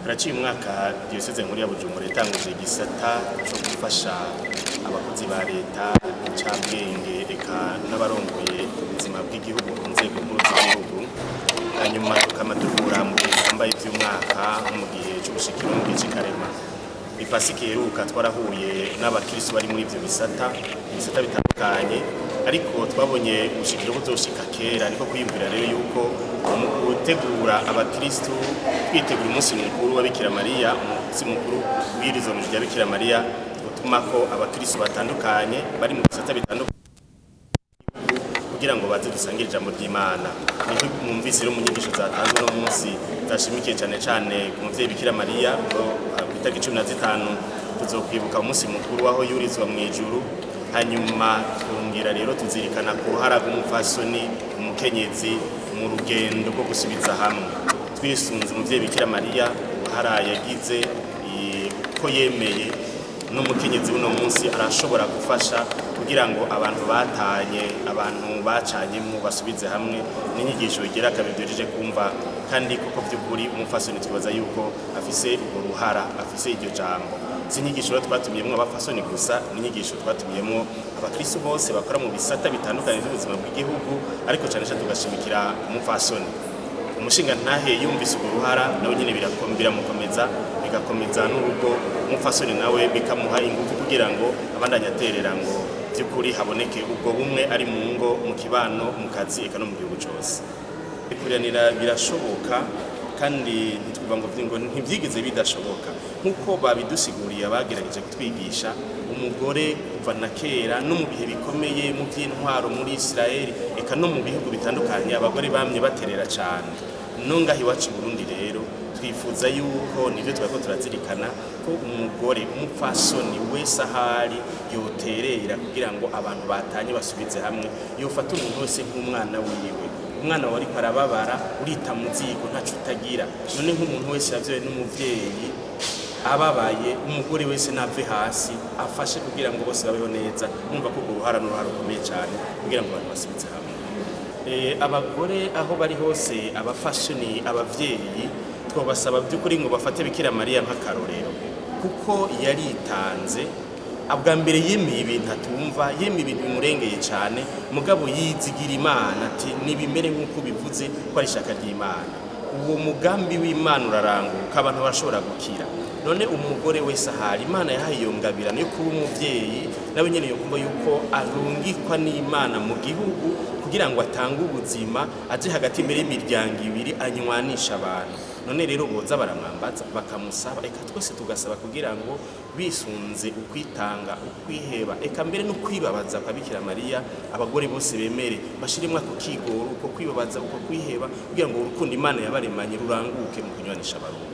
Haraciye umwaka diyoseze nkuru ya Bujumbura itanguje igisata cyo gufasha abakozi ba leta n'icabwenge eka n'abarongoye ubuzima bw'igihugu ku nzego nkuru z'igihugu. Hanyuma tukamategura mu gihe twambaye ivy'umwaka mu gihe cyo gushikira mu gihe cy'Ikarema. Ipasika iheruka twarahuye n'abakristo bari muri ivyo bisata bitandukanye, ariko twabonye ubushikiro buzoshika kera, niko kwiyumvira rero yuko mu gutegura abakristo twitegura umunsi mukuru wa Bikira Mariya, umunsi mukuru w'irizo rya Bikira Mariya, utuma ko abakristo batandukanye bari mu bisata bitandukanye kugira ngo baze dusangire ijambo ry'Imana. Niho mwumvise rero mu nyigisho zatanzwe no munsi zashimikiye cyane ku muvyeyi Bikira Mariya, itariki 15 tuzokwibuka umunsi mukuru waho yurizwa mu ijuru. Hanyuma twongera rero tuzirikana ku ruhara rw'umupfasoni umukenyezi mu rugendo rwo gusubiza hamwe, twisunze umuvyeyi Bikira Mariya uruhara yagize ko yemeye n'umukenyezi w'uno munsi arashobora gufasha kugira ngo abantu batanye, abantu bacanyemo basubize hamwe. N'inyigisho igera kabiri duhejeje kumva, kandi kuko by'ukuri umupfasoni twibaza yuko afise urwo ruhara, afise iryo jambo. Si inyigisho twatumiyemo abapfasoni gusa, n'inyigisho twatumiyemo abakristo bose bakora mu bisata bitandukanye by'ubuzima bw'igihugu, ariko cyane cyane tugashimikira umupfasoni. Umushinga ntahe yumvise urwo ruhara nawe nyine biramukomeza, bigakomeza n'urugo. Umupfasoni nawe bikamuha ingufu kugira ngo abandanye aterera ngo by'ukuri haboneke ubwo bumwe ari mu ngo, mu kibano, mu kazi, eka no mu gihugu cyose. Kuranira birashoboka, kandi ntitwuva ngo ntibyigeze bidashoboka. Nk'uko babidusiguriye abagerageje kutwigisha, umugore kuva na kera no mu bihe bikomeye mu by'intwaro muri Israeli, eka no mu bihugu bitandukanye, abagore bamye baterera cyane. Nongaho iwacu i Burundi rero twifuza yuko nivyo twako turazirikana ko umugore umupfasoni wese ahari yoterera kugira ngo abantu batanye basubize hamwe, yofata umuntu wese nk'umwana wiwe. Umwana wari parababara urita mu ziko ntacu utagira, none nk'umuntu wese yavyoye n'umuvyeyi ababaye, umugore wese nave hasi afashe kugira ngo bose babeho neza. Numva ko uruhara n'uruhara rukomeye cyane kugira ngo abantu basubize hamwe. Abagore aho bari hose, abafashoni, abavyeyi, twabasaba by'ukuri ngo bafate Bikira Mariya nk'akarorero, kuko yaritanze. Abwa mbere yemeye ibintu atumva, yemeye ibintu bimurengeye cyane, mugabo yizigira Imana ati nibimere nk'uko bivuze ko ari ishaka ry'Imana. Uwo mugambi w'Imana uraranguka, abantu bashobora gukira. None umugore wese ahari, Imana yahaye iyo ngabirano yo kuba umuvyeyi, nawe nyene yokumva yuko arungikwa n'Imana mu gihugu kugira ngo atange ubuzima, aje hagati imbere y'imiryango ibiri anywanisha abantu. None rero boza baramwambaza bakamusaba, eka twese tugasaba kugira ngo bisunze ukwitanga, ukwiheba, eka mbere no kwibabaza kwa Bikira Mariya, abagore bose bemere bashiremwa ku kigoro, uko kwibabaza, uko kwiheba, kugira ngo urukundo Imana yabaremanye ruranguke mu kunywanisha abantu.